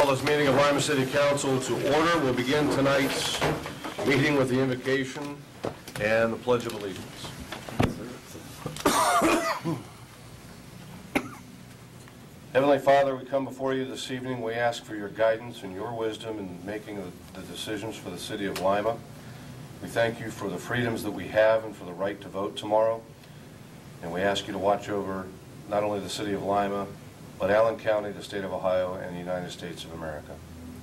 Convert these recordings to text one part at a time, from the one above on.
this meeting of Lima City Council to order. We'll begin tonight's meeting with the invocation and the Pledge of Allegiance. Heavenly Father, we come before you this evening. We ask for your guidance and your wisdom in making the decisions for the city of Lima. We thank you for the freedoms that we have and for the right to vote tomorrow. And we ask you to watch over not only the city of Lima, but Allen County, the state of Ohio, and the United States of America.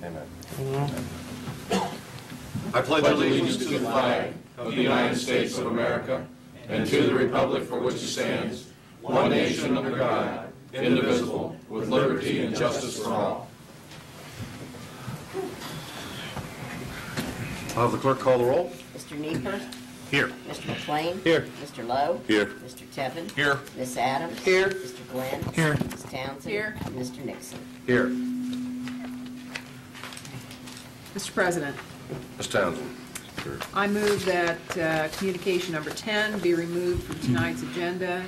Amen. Amen. I pledge allegiance to the flag of the United States of America and to the republic for which it stands, one nation under God, indivisible, with liberty and justice for all. I'll have the clerk call the roll. Mr. Nieper. Here. Mr. McLean. Here. Mr. Lowe. Here. Mr. Tevin. Here. Ms. Adams. Here. Mr. Glenn. Here. Ms. Townsend. Here. And Mr. Nixon. Here. Mr. President, Ms. Townsend. Here. I move that communication number 10 be removed from tonight's agenda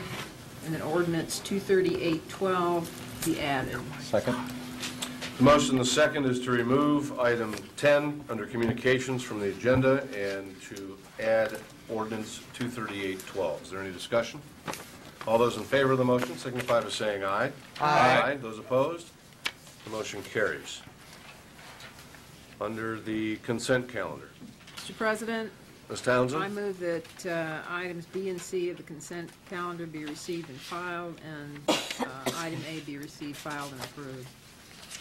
and that ordinance 23812 be added. Second. The motion, the second, is to remove item 10 under communications from the agenda and to add ordinance 23812. Is there any discussion? All those in favor of the motion signify by saying aye. Aye. Those opposed? The motion carries. Under the consent calendar. Mr. President, Ms. Townsend? I move that items B and C of the consent calendar be received and filed, and item A be received, filed, and approved.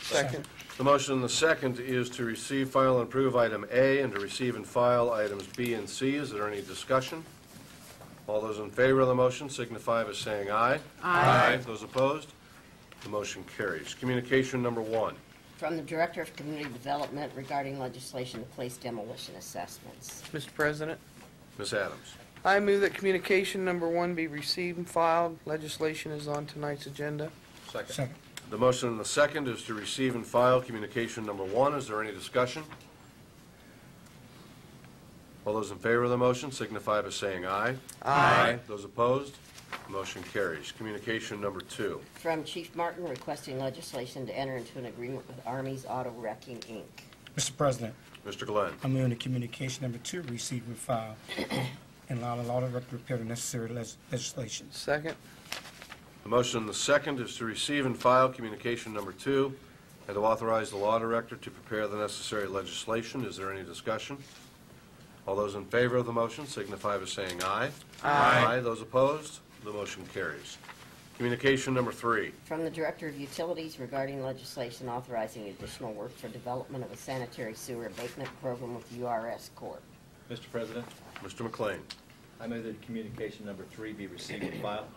Second. The motion and the second is to receive, file, and approve item A and to receive and file items B and C. Is there any discussion? All those in favor of the motion signify by saying aye. Aye. Those opposed? The motion carries. Communication number 1. From the Director of Community Development regarding legislation to place demolition assessments. Mr. President, Ms. Adams. I move that communication number 1 be received and filed. Legislation is on tonight's agenda. Second. The motion and the second is to receive and file communication number 1. Is there any discussion? All those in favor of the motion signify by saying aye. Aye. Those opposed? The motion carries. Communication number 2. From Chief Martin requesting legislation to enter into an agreement with Armies Auto Wrecking, Inc. Mr. President, Mr. Glenn. I'm moving to communication number 2, receive and file, and allow the law director to prepare the necessary legislation. Second. The motion and the second is to receive and file communication number 2 and to authorize the law director to prepare the necessary legislation. Is there any discussion? All those in favor of the motion signify by saying aye. Aye. Those opposed? The motion carries. Communication number 3. From the Director of Utilities regarding legislation authorizing additional work for development of a sanitary sewer abatement program with URS Corp. Mr. President, Mr. McLean. I move that communication number 3 be received and filed.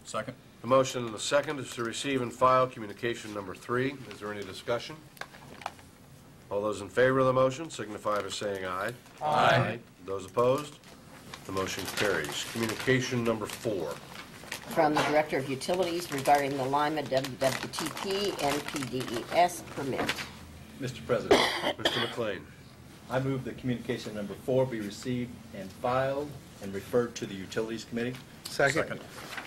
Second. The motion and the second is to receive and file communication number 3. Is there any discussion? All those in favor of the motion signify by saying aye. Aye. Those opposed? The motion carries. Communication number 4. From the Director of Utilities regarding the Lima WWTP NPDES permit. Mr. President, Mr. McLean. I move that communication number 4 be received and filed and referred to the Utilities Committee. Second.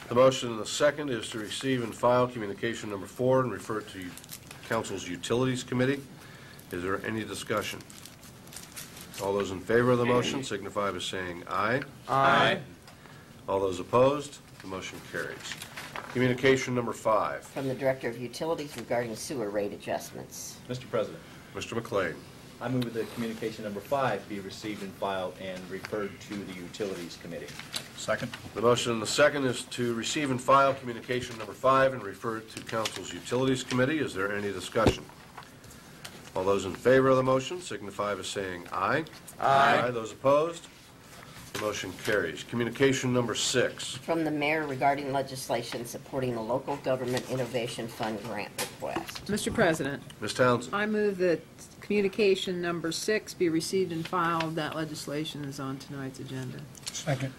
The motion and the second is to receive and file communication number 4 and refer it to Council's Utilities Committee. Is there any discussion? All those in favor of the motion signify by saying aye. Aye. All those opposed? The motion carries. Communication number 5. From the Director of Utilities regarding sewer rate adjustments. Mr. President, Mr. McLean. I move that communication number 5 be received and filed and referred to the Utilities Committee. Second. The motion and the second is to receive and file communication number 5 and refer it to Council's Utilities Committee. Is there any discussion? All those in favor of the motion signify by saying aye. Aye. Those opposed? The motion carries. Communication number 6. From the Mayor regarding legislation supporting the Local Government Innovation Fund grant request. Mr. President, Ms. Townsend. I move that communication number 6 be received and filed. That legislation is on tonight's agenda. Second.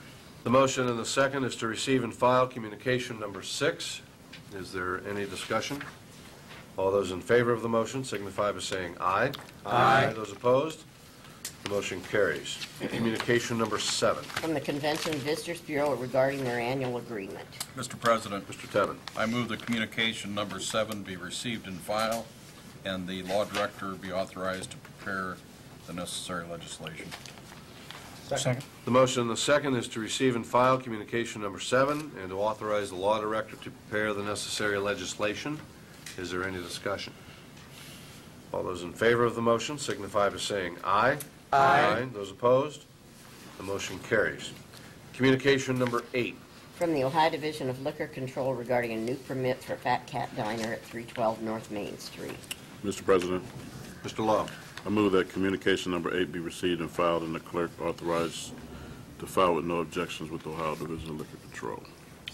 The motion and the second is to receive and file communication number 6. Is there any discussion? All those in favor of the motion signify by saying aye. Aye. Those opposed? The motion carries. Communication number 7. From the Convention and Visitors Bureau regarding their annual agreement. Mr. President, Mr. Tevin. I move that communication number 7 be received and filed and the law director be authorized to prepare the necessary legislation. Second. The motion and the second is to receive and file communication number 7 and to authorize the law director to prepare the necessary legislation. Is there any discussion? All those in favor of the motion signify by saying aye. Aye. Those opposed? The motion carries. Communication number 8. From the Ohio Division of Liquor Control regarding a new permit for Fat Cat Diner at 312 North Main Street. Mr. President, Mr. Lowe. I move that communication number 8 be received and filed, and the clerk authorized to file with no objections with the Ohio Division of Liquor Control.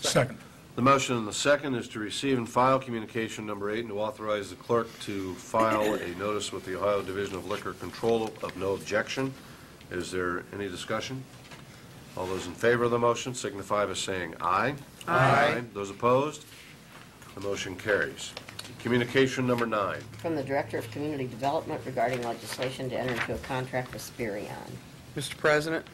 Second. The motion and the second is to receive and file communication number 8 and to authorize the clerk to file a notice with the Ohio Division of Liquor Control of no objection. Is there any discussion? All those in favor of the motion signify by saying aye. Aye. Those opposed? The motion carries. Communication number 9. From the Director of Community Development regarding legislation to enter into a contract with Spirion. Mr. President,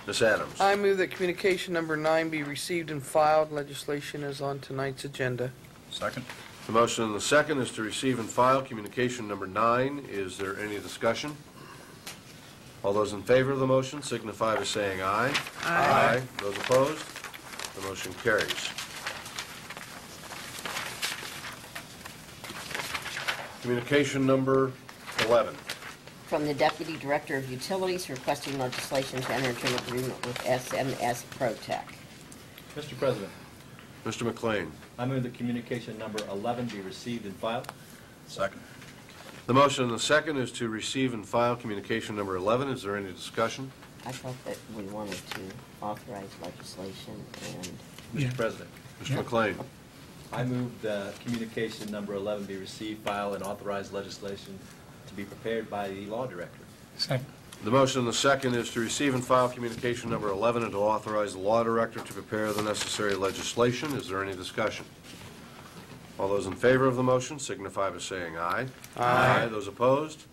Ms. Adams. I move that communication number 9 be received and filed. Legislation is on tonight's agenda. Second. The motion and the second is to receive and file communication number 9. Is there any discussion? All those in favor of the motion signify by saying aye. Aye. Those opposed? The motion carries. Communication number 11. From the Deputy Director of Utilities requesting legislation to enter into an agreement with SMS ProTech. Mr. President, Mr. McLean. I move that communication number 11 be received and filed. Second. The motion and the second is to receive and file communication number 11. Is there any discussion? I thought that we wanted to authorize legislation and... Yeah. Mr. President, Mr. Yeah. McLean. I move that communication number 11 be received, filed, and authorized legislation to be prepared by the law director. Second. The motion and the second is to receive and file communication number 11 and to authorize the law director to prepare the necessary legislation. Is there any discussion? All those in favor of the motion signify by saying aye. Aye. Those opposed?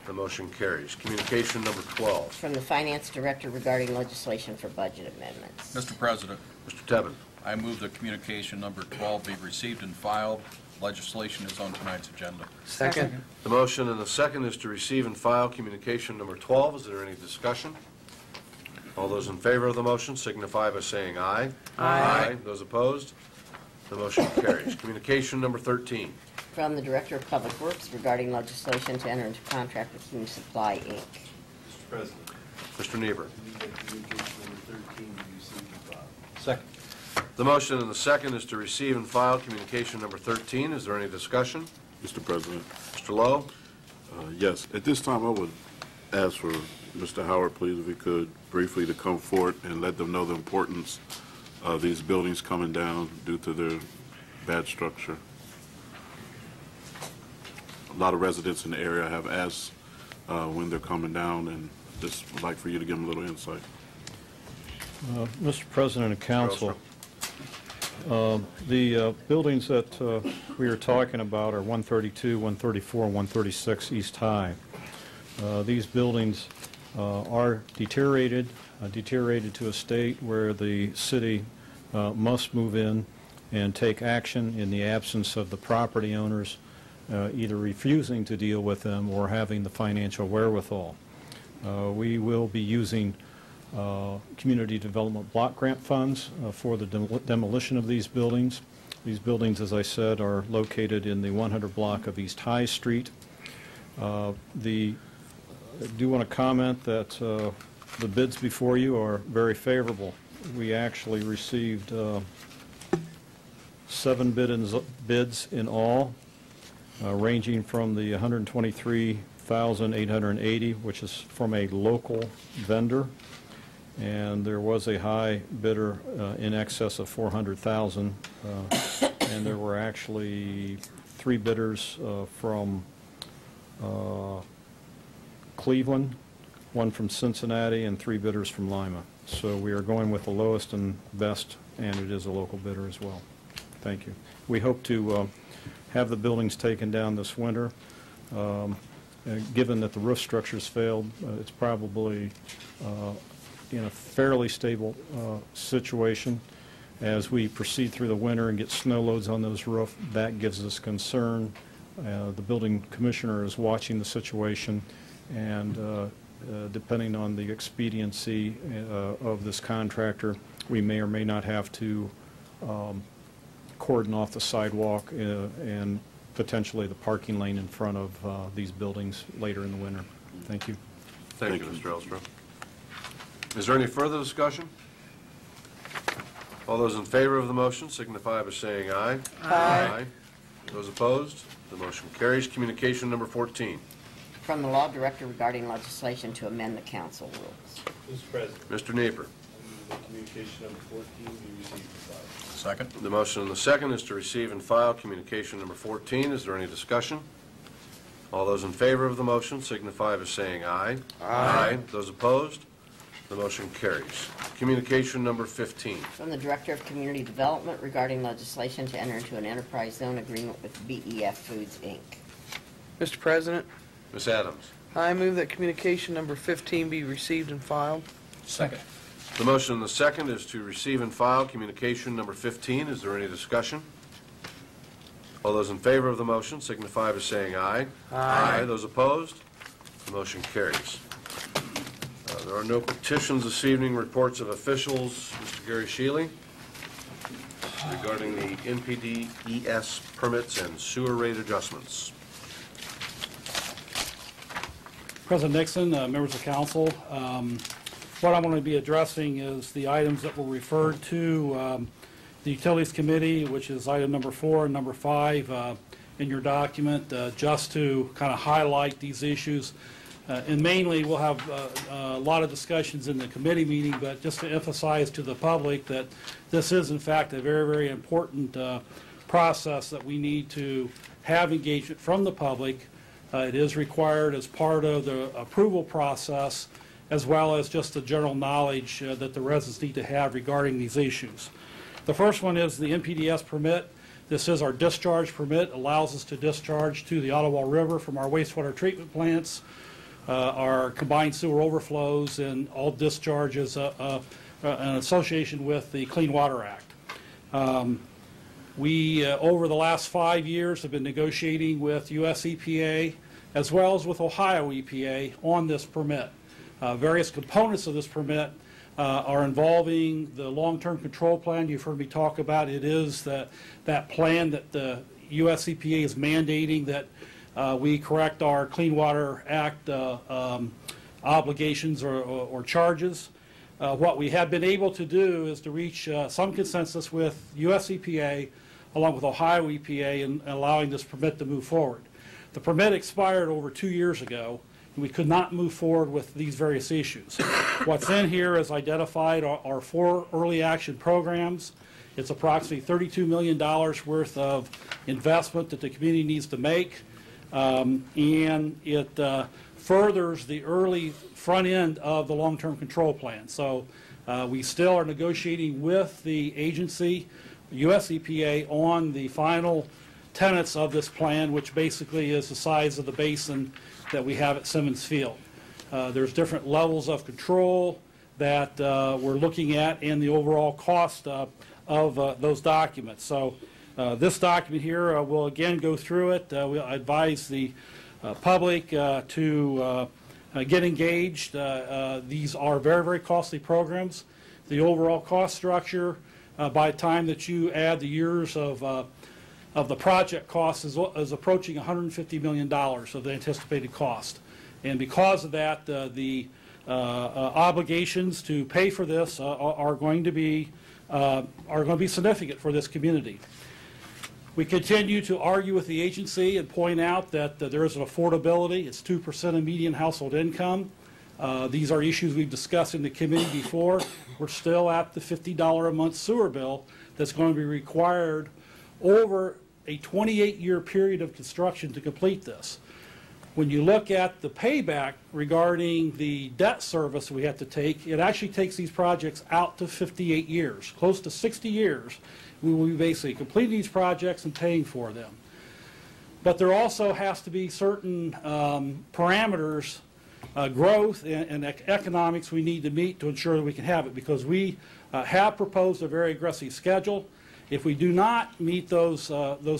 The motion carries. Communication number 12. From the Finance Director regarding legislation for budget amendments. Mr. President, Mr. Tebben. I move that communication number 12 be received and filed. Legislation is on tonight's agenda. Second. The motion and the second is to receive and file communication number 12. Is there any discussion? All those in favor of the motion signify by saying aye. Aye. Those opposed? The motion carries. Communication number 13. From the Director of Public Works regarding legislation to enter into contract with Hume Supply, Inc. Mr. President, Mr. Niebuhr. I move that communication number 13 be received and filed. Second. The motion and the second is to receive and file communication number 13. Is there any discussion? Mr. President, Mr. Lowe? yes, at this time I would ask for Mr. Howard, please, if he could, briefly to come forward and let them know the importance of these buildings coming down due to their bad structure. A lot of residents in the area have asked when they're coming down, and just would like for you to give them a little insight. Mr. President and Council, the buildings that we are talking about are 132, 134, and 136 East High. These buildings are deteriorated to a state where the city must move in and take action in the absence of the property owners either refusing to deal with them or having the financial wherewithal. We will be using community development block grant funds for the demolition of these buildings. These buildings, as I said, are located in the 100 block of East High Street. I do want to comment that the bids before you are very favorable. We actually received 7 bids in all, ranging from the $123,880, which is from a local vendor, and there was a high bidder in excess of $400,000, and there were actually 3 bidders from Cleveland, 1 from Cincinnati, and 3 bidders from Lima. So we are going with the lowest and best, and it is a local bidder as well. Thank you. We hope to have the buildings taken down this winter. Given that the roof structures failed, it's probably in a fairly stable situation. As we proceed through the winter and get snow loads on those roofs, that gives us concern The building commissioner is watching the situation, and depending on the expediency of this contractor, we may or may not have to cordon off the sidewalk and potentially the parking lane in front of these buildings later in the winter. Thank you. Thank you, Mr. Elstrom. Is there any further discussion? All those in favor of the motion signify by saying aye. Aye. Those opposed? The motion carries. Communication number 14. From the Law Director regarding legislation to amend the council rules. Mr. President, Mr. Nieper. I move that communication number 14 be received and filed. Second. The motion and the second is to receive and file communication number 14. Is there any discussion? All those in favor of the motion signify by saying aye. Aye. Those opposed? The motion carries. Communication number 15. From the Director of Community Development regarding legislation to enter into an enterprise zone agreement with BEF Foods, Inc. Mr. President, Ms. Adams. I move that communication number 15 be received and filed. Second. The motion and the second is to receive and file communication number 15. Is there any discussion? All those in favor of the motion signify by saying aye. Aye. Those opposed? The motion carries. There are no petitions this evening. Reports of officials. Mr. Gary Shealy, regarding the NPDES permits and sewer rate adjustments. President Nixon, members of council, what I'm going to be addressing is the items that were referred to the Utilities Committee, which is item number 4 and number 5 in your document, just to kind of highlight these issues. And mainly, we'll have a lot of discussions in the committee meeting, but just to emphasize to the public that this is, in fact, a very, very important process that we need to have engagement from the public. It is required as part of the approval process, as well as just the general knowledge that the residents need to have regarding these issues. The first one is the NPDES permit. This is our discharge permit. It allows us to discharge to the Ottawa River from our wastewater treatment plants, our combined sewer overflows, and all discharges in association with the Clean Water Act. We, over the last 5 years, have been negotiating with U.S. EPA as well as with Ohio EPA on this permit. Various components of this permit are involving the long-term control plan you've heard me talk about. It is that plan that the U.S. EPA is mandating that we correct our Clean Water Act obligations or charges. What we have been able to do is to reach some consensus with U.S. EPA along with Ohio EPA in allowing this permit to move forward. The permit expired over 2 years ago, and we could not move forward with these various issues. What's in here is identified our 4 early action programs. It's approximately $32 million worth of investment that the community needs to make. And it furthers the early front end of the long-term control plan. So we still are negotiating with the agency, U.S. EPA, on the final tenets of this plan, which basically is the size of the basin that we have at Simmons Field. There's different levels of control that we're looking at and the overall cost of those documents. So this document here, we'll again go through it. We'll advise the public to get engaged. These are very, very costly programs. The overall cost structure, by the time that you add the years of the project cost, is approaching $150 million of the anticipated cost. And because of that, the obligations to pay for this are going to be significant for this community. We continue to argue with the agency and point out that there is an affordability. It's 2% of median household income. These are issues we've discussed in the committee before. We're still at the $50 a month sewer bill that's going to be required over a 28-year period of construction to complete this. When you look at the payback regarding the debt service we have to take, it actually takes these projects out to 58 years, close to 60 years. We will be basically completing these projects and paying for them. But there also has to be certain parameters, growth and economics we need to meet to ensure that we can have it, because we have proposed a very aggressive schedule, If we do not meet those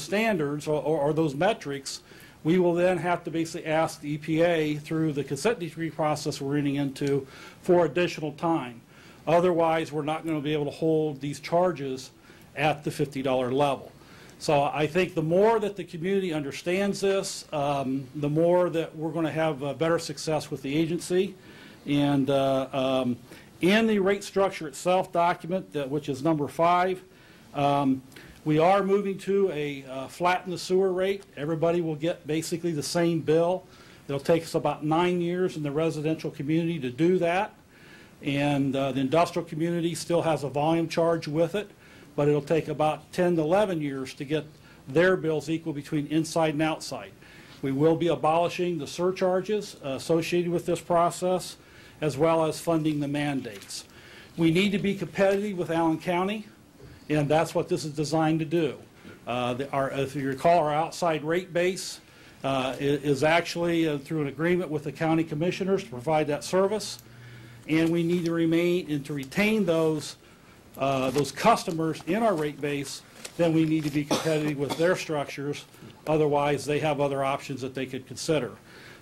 standards or those metrics, we will then have to basically ask the EPA through the consent decree process we're running into for additional time. Otherwise, we're not going to be able to hold these charges at the $50 level. So I think the more that the community understands this, the more that we're going to have better success with the agency. And in the rate structure itself document, which is number 5, we are moving to a flatten the sewer rate. Everybody will get basically the same bill. It'll take us about 9 years in the residential community to do that. And the industrial community still has a volume charge with it, but it'll take about 10 to 11 years to get their bills equal between inside and outside. We will be abolishing the surcharges associated with this process, as well as funding the mandates. We need to be competitive with Allen County, and that's what this is designed to do. If you recall, our outside rate base is actually through an agreement with the county commissioners to provide that service, and we need to remain and to retain those customers in our rate base. Then we need to be competitive with their structures. Otherwise, they have other options that they could consider.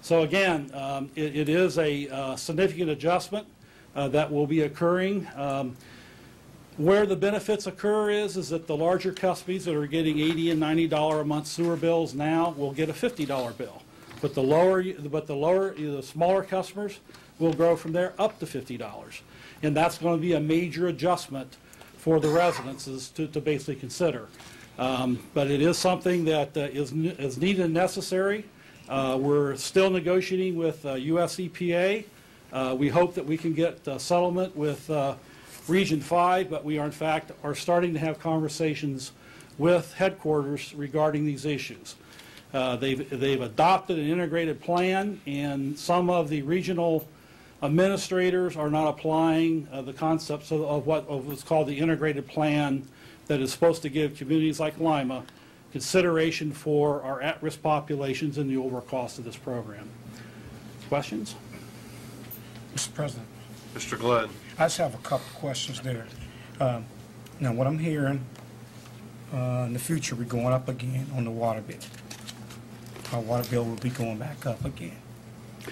So again, it is a significant adjustment that will be occurring. Where the benefits occur is that the larger customers that are getting $80 and $90 a month sewer bills now will get a $50 bill. But the smaller customers will grow from there up to $50. And that's going to be a major adjustment for the residences to basically consider. But it is something that is needed and necessary. We're still negotiating with US EPA. We hope that we can get a settlement with Region 5, but we are in fact starting to have conversations with headquarters regarding these issues. They've adopted an integrated plan, and some of the regional administrators are not applying the concepts of what's called the integrated plan that is supposed to give communities like Lima consideration for our at-risk populations and the overall cost of this program. Questions? Mr. President, Mr. Glenn. I just have a couple questions there. Now, what I'm hearing, in the future, we're going up again on the water bill. Our water bill will be going back up again,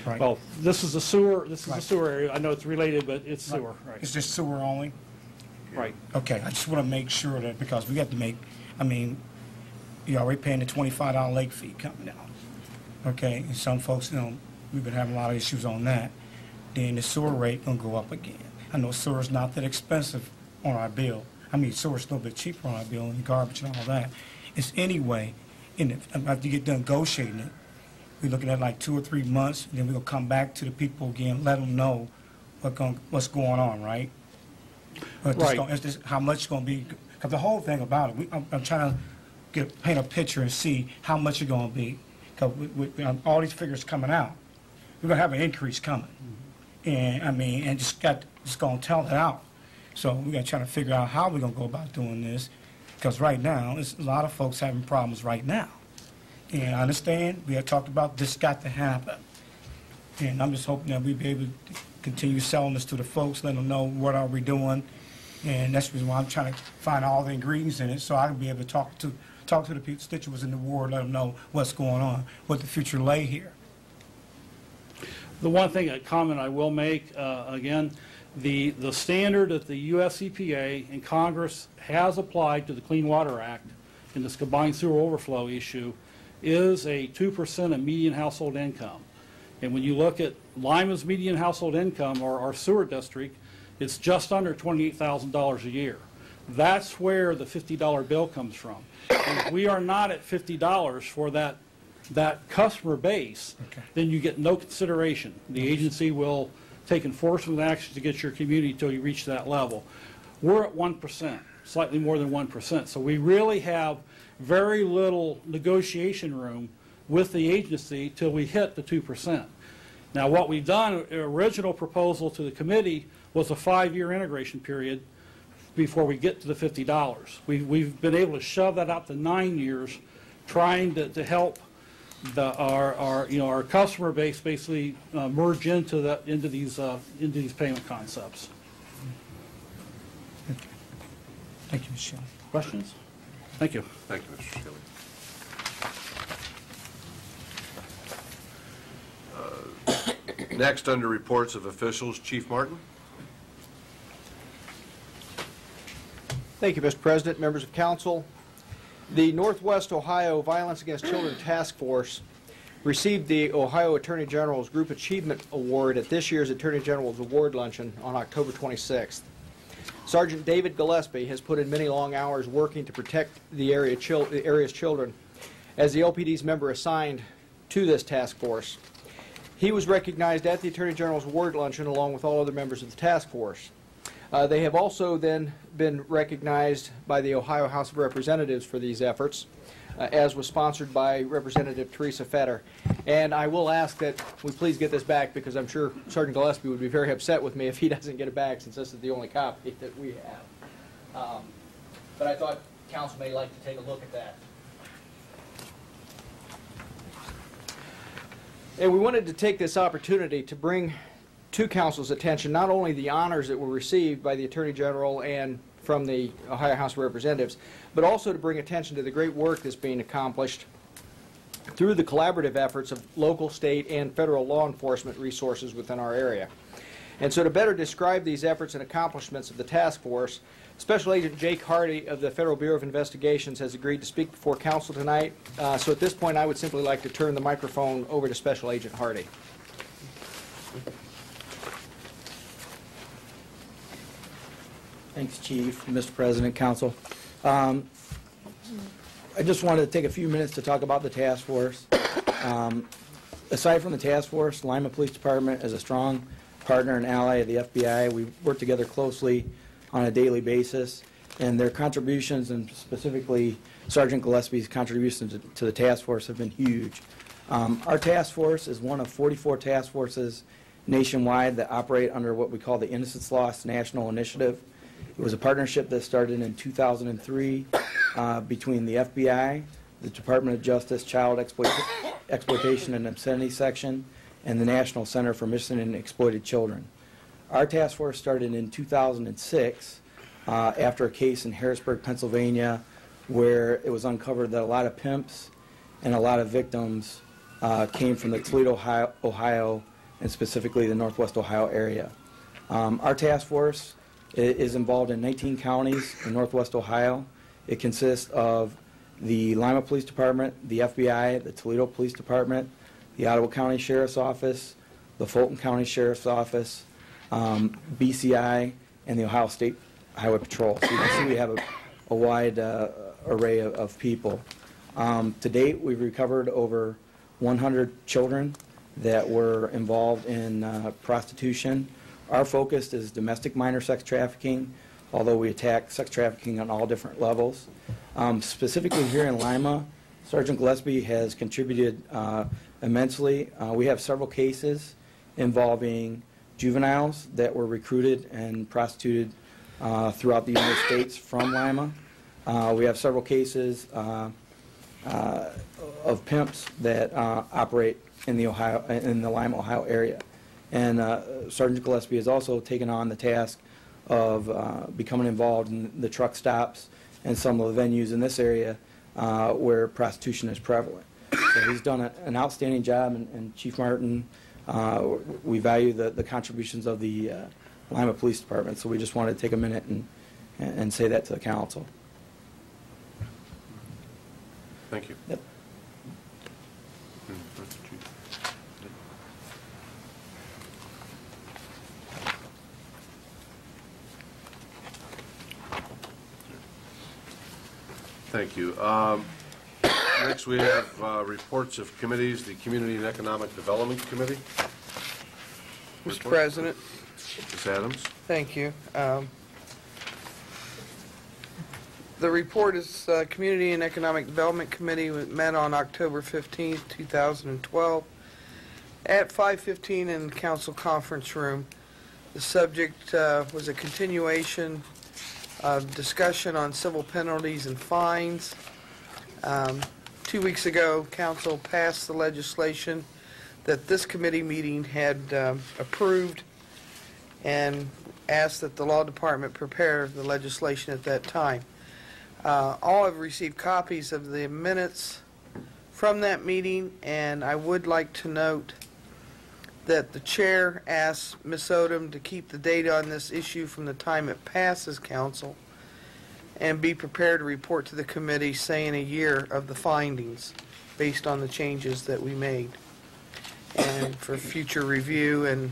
right? Well, this is the sewer. This is the sewer area. I know it's related, but it's sewer. Right. Is this sewer only? Right. Okay, I just want to make sure that, because we got to make, I mean, you're already paying the $25 lake fee coming out. Okay, and some folks, you know, we've been having a lot of issues on that. Then the sewer rate gonna go up again. I know sewer's not that expensive on our bill. I mean, sewer's a little bit cheaper on our bill, and garbage and all that. It's anyway, after you get done negotiating it, we're looking at like 2 or 3 months, and then we're gonna come back to the people again, let them know what's going on, right? But right. It's just how much it's gonna be, because the whole thing about it, I'm trying to paint a picture and see how much it's gonna be, because all these figures coming out, we're gonna have an increase coming. And I mean, and just gonna tell it out. So we got to try to figure out how we're gonna go about doing this, because right now, there's a lot of folks having problems right now. And I understand we have talked about this got to happen, and I'm just hoping that we'll be able to continue selling this to the folks, let them know what are we doing, and that's the reason why I'm trying to find all the ingredients in it, so I can be able to talk to the constituents in the ward, let them know what's going on, what the future lay here. The one thing, a comment I will make, again, the standard that the US EPA and Congress has applied to the Clean Water Act in this combined sewer overflow issue is a 2% of median household income. And when you look at Lima's median household income, or our sewer district, it's just under $28,000 a year. That's where the $50 bill comes from. And if we are not at $50 for that customer base, okay, then you get no consideration. The agency will take enforcement action to get your community until you reach that level. We're at 1%, slightly more than 1%. So we really have very little negotiation room with the agency till we hit the 2%. Now, what we've done, original proposal to the committee was a 5-year integration period before we get to the $50. We've been able to shove that out to 9 years, trying to help our customer base basically merge into these payment concepts. Okay. Thank you, Michelle. Questions? Thank you. Thank you, Mr. Seeley. Next, under reports of officials, Chief Martin. Thank you, Mr. President, members of council. The Northwest Ohio Violence Against Children Task Force received the Ohio Attorney General's Group Achievement Award at this year's Attorney General's Award Luncheon on October 26th. Sergeant David Gillespie has put in many long hours working to protect the area's children as the LPD's member assigned to this task force. He was recognized at the Attorney General's Award Luncheon along with all other members of the task force. They have also then been recognized by the Ohio House of Representatives for these efforts, as was sponsored by Representative Teresa Fetter. And I will ask that we please get this back, because I'm sure Sergeant Gillespie would be very upset with me if he doesn't get it back, since this is the only copy that we have. But I thought council may like to take a look at that. And we wanted to take this opportunity to bring to council's attention not only the honors that were received by the Attorney General and from the Ohio House of Representatives, but also to bring attention to the great work that's being accomplished through the collaborative efforts of local, state, and federal law enforcement resources within our area. And so to better describe these efforts and accomplishments of the task force, Special Agent Jake Hardy of the Federal Bureau of Investigations has agreed to speak before council tonight. So at this point, I would simply like to turn the microphone over to Special Agent Hardy. Thanks, Chief, Mr. President, Council. I just wanted to take a few minutes to talk about the task force. Aside from the task force, Lima Police Department is a strong partner and ally of the FBI. We work together closely on a daily basis, and their contributions, and specifically Sergeant Gillespie's contributions to the task force, have been huge. Our task force is one of 44 task forces nationwide that operate under what we call the Innocence Lost National Initiative. It was a partnership that started in 2003 between the FBI, the Department of Justice Child Exploitation and Obscenity Section, and the National Center for Missing and Exploited Children. Our task force started in 2006 after a case in Harrisburg, Pennsylvania, where it was uncovered that a lot of pimps and a lot of victims came from the Toledo, Ohio, and specifically the Northwest Ohio area. Our task force is involved in 19 counties in Northwest Ohio. It consists of the Lima Police Department, the FBI, the Toledo Police Department, the Ottawa County Sheriff's Office, the Fulton County Sheriff's Office, BCI, and the Ohio State Highway Patrol. So you can see we have a wide array of people. To date, we've recovered over 100 children that were involved in prostitution. Our focus is domestic minor sex trafficking, although we attack sex trafficking on all different levels. Specifically here in Lima, Sergeant Gillespie has contributed immensely. We have several cases involving juveniles that were recruited and prostituted throughout the United States from Lima. We have several cases of pimps that operate in the Lima, Ohio area. And Sergeant Gillespie has also taken on the task of becoming involved in the truck stops and some of the venues in this area where prostitution is prevalent. So he's done an outstanding job, and Chief Martin, we value the contributions of the Lima Police Department, so we just wanted to take a minute and say that to the council. Thank you. Yep. Thank you. Next, we have reports of committees. The Community and Economic Development Committee. Mr. President. Ms. Adams. Thank you. The report is Community and Economic Development Committee met on October 15th, 2012 at 5:15 in the council conference room. The subject was a continuation of discussion on civil penalties and fines. 2 weeks ago, council passed the legislation that this committee meeting had approved and asked that the law department prepare the legislation at that time. All have received copies of the minutes from that meeting, and I would like to note that the chair asked Ms. Odom to keep the date on this issue from the time it passes council and be prepared to report to the committee saying a year of the findings based on the changes that we made, and for future review and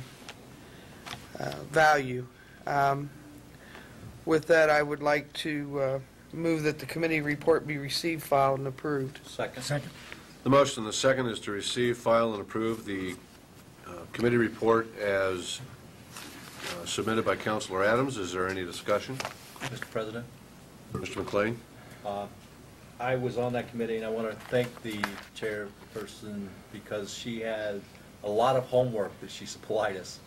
value. With that, I would like to move that the committee report be received, filed, and approved. Second. Second. The motion and the second is to receive, file, and approve the committee report as submitted by Councilor Adams. Is there any discussion? Mr. President, Mr. McLean? I was on that committee, and I want to thank the chairperson because she had a lot of homework that she supplied us.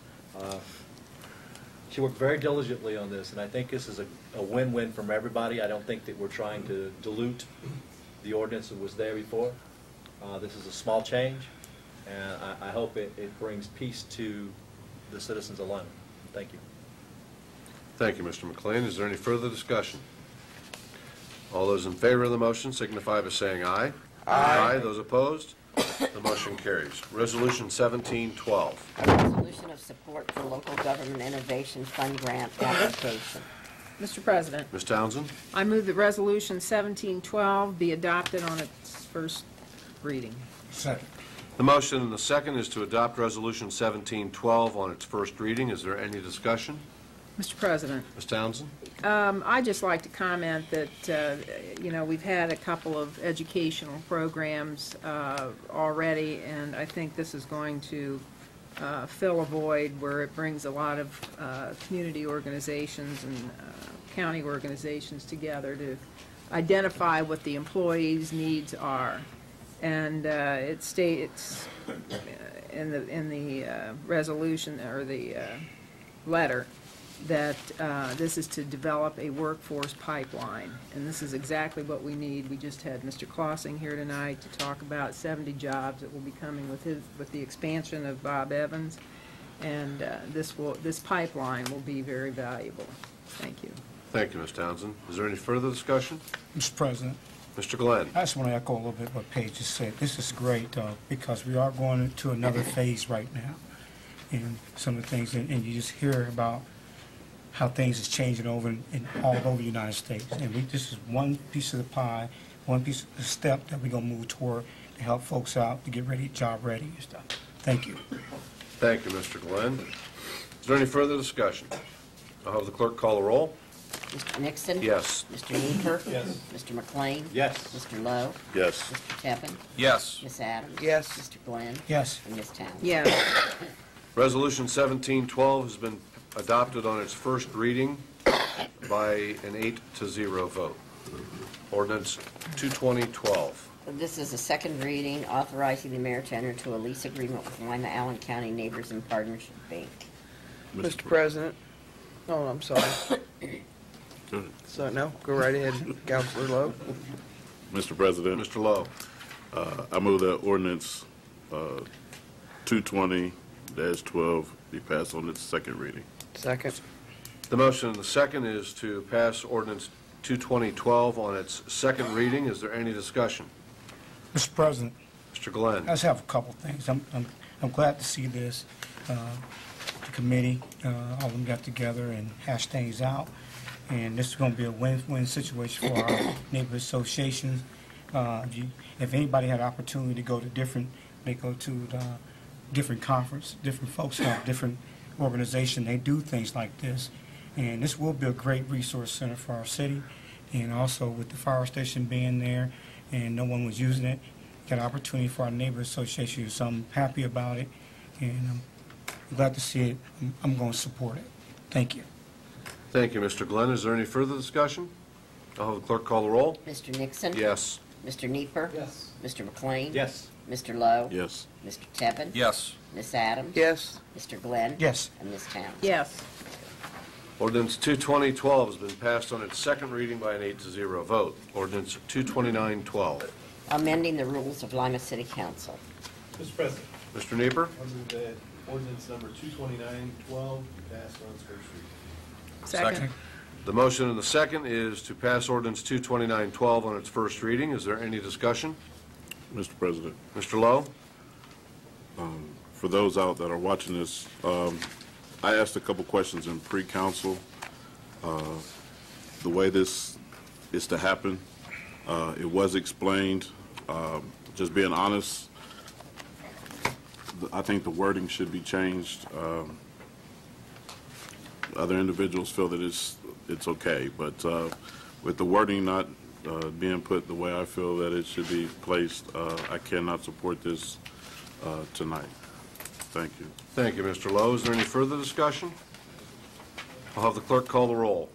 She worked very diligently on this, and I think this is a win-win from everybody. I don't think that we're trying to dilute the ordinance that was there before. This is a small change, and I hope it brings peace to the citizens of Lima. Thank you. Thank you, Mr. McLean. Is there any further discussion? All those in favor of the motion signify by saying aye. Aye. Those opposed? The motion carries. Resolution 1712. A resolution of support for local government innovation fund grant application. Mr. President, Ms. Townsend? I move that Resolution 1712 be adopted on its first reading. Second. The motion and the second is to adopt Resolution 1712 on its first reading. Is there any discussion? Mr. President, Ms. Townsend? I'd just like to comment that, we've had a couple of educational programs already, and I think this is going to fill a void where it brings a lot of community organizations and county organizations together to identify what the employees' needs are. And it states in the resolution or the letter that this is to develop a workforce pipeline, and this is exactly what we need. We just had Mr. Klossing here tonight to talk about 70 jobs that will be coming with the expansion of Bob Evans, and this pipeline will be very valuable. Thank you. Thank you, Ms. Townsend. Is there any further discussion? Mr. President, Mr. Glenn? I just want to echo a little bit what Paige just said. This is great because we are going into another phase right now, and some of the things, and you just hear about how things is changing all over the United States. And this is one piece of the pie, one piece of the step that we're going to move toward to help folks out to get ready, job ready and stuff. Thank you. Thank you, Mr. Glenn. Is there any further discussion? I'll have the clerk call the roll. Mr. Nixon? Yes. Mr. Nieper. Yes. Mr. McLean? Yes. Mr. Lowe? Yes. Mr. Tevin? Yes. Ms. Adams? Yes. Mr. Glenn? Yes. And Ms. Townsend? Yes. Resolution 1712 has been adopted on its first reading by an 8-0 vote. Ordinance 22012. This is a second reading authorizing the mayor to enter into a lease agreement with Lima Allen County Neighbors and Partnership Bank. Mr. President. Oh, I'm sorry. Go ahead. So, no, go right ahead, Councilor Lowe. Mr. President, Mr. Lowe? I move that ordinance 220-12 be passed on its second reading. Second. The motion and the second is to pass ordinance 22012 on its second reading. Is there any discussion? Mr. President, Mr. Glenn? I just have a couple things. I'm glad to see this. The committee, all of them got together and hashed things out, and this is going to be a win-win situation for our neighborhood associations. If anybody had an opportunity to go to different conference, different folks have different organization, they do things like this, and this will be a great resource center for our city. And also with the fire station being there and no one was using it, got an opportunity for our neighborhood association, so I'm happy about it, and I'm glad to see it. I'm going to support it. Thank you. Thank you, Mr. Glenn. Is there any further discussion? I'll have the clerk call the roll. Mr. Nixon? Yes. Mr. Nieper. Yes. Mr. McLean? Yes. Mr. Lowe? Yes. Mr. Tevin? Yes. Ms. Adams? Yes. Mr. Glenn? Yes. And Ms. Townsend? Yes. Ordinance 22012 has been passed on its second reading by an 8-0 vote. Ordinance 22912. Amending the rules of Lima City Council. Mr. President, Mr. Nieper? I move that ordinance number 22912 be passed on its first reading. Second. The motion and the second is to pass ordinance 22912 on its first reading. Is there any discussion? Mr. President, Mr. Lowe? for those out that are watching this, I asked a couple questions in pre-council. The way this is to happen, it was explained. Just being honest, I think the wording should be changed. Other individuals feel that it's okay, but with the wording not being put the way I feel that it should be placed, I cannot support this tonight. Thank you. Thank you, Mr. Lowe. Is there any further discussion? I'll have the clerk call the roll.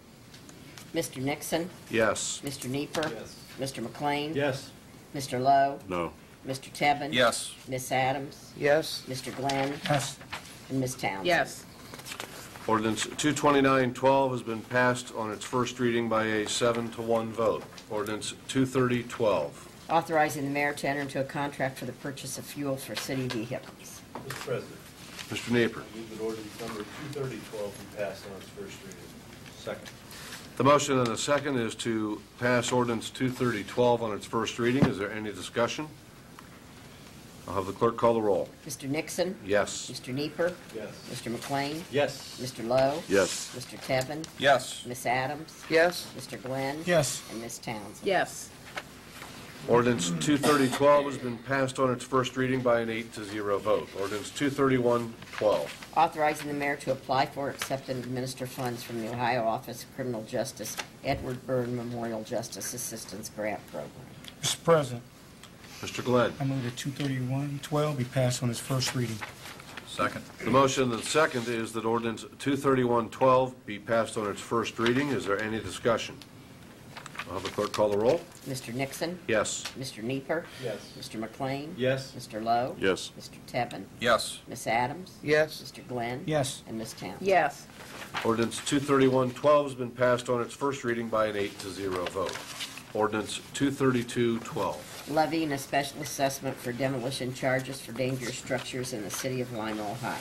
Mr. Nixon? Yes. Mr. Nieper. Yes. Mr. McLean? Yes. Mr. Lowe? No. Mr. Tevin? Yes. Miss Adams? Yes. Mr. Glenn? Yes. And Miss Townsend? Yes. Ordinance 22912 has been passed on its first reading by a 7-to-1 vote. Ordinance 23012. Authorizing the mayor to enter into a contract for the purchase of fuel for city vehicles. Mr. President, Mr. Nieper. I move that ordinance number 23012 be passed on its first reading. Second. The motion and the second is to pass ordinance 23012 on its first reading. Is there any discussion? I'll have the clerk call the roll. Mr. Nixon? Yes. Mr. Nieper. Yes. Mr. McLean? Yes. Mr. Lowe? Yes. Mr. Tevin? Yes. Miss Adams? Yes. Mr. Glenn? Yes. And Miss Townsend? Yes. Ordinance 23012 has been passed on its first reading by an 8-to-0 vote. Ordinance 23112. Authorizing the mayor to apply for, accept, and administer funds from the Ohio Office of Criminal Justice Edward Byrne Memorial Justice Assistance Grant Program. Mr. President, Mr. Glenn. I move that 23112 be passed on its first reading. Second. The motion and the second is that ordinance 23112 be passed on its first reading. Is there any discussion? I'll have the clerk call the roll. Mr. Nixon? Yes. Mr. Nieper. Yes. Mr. McLean? Yes. Mr. Lowe? Yes. Mr. Tevin? Yes. Miss Adams? Yes. Mr. Glenn? Yes. And Miss Townsend? Yes. Ordinance 23112 has been passed on its first reading by an 8-to-0 vote. Ordinance 23212. Levying a special assessment for demolition charges for dangerous structures in the city of Lima, Ohio.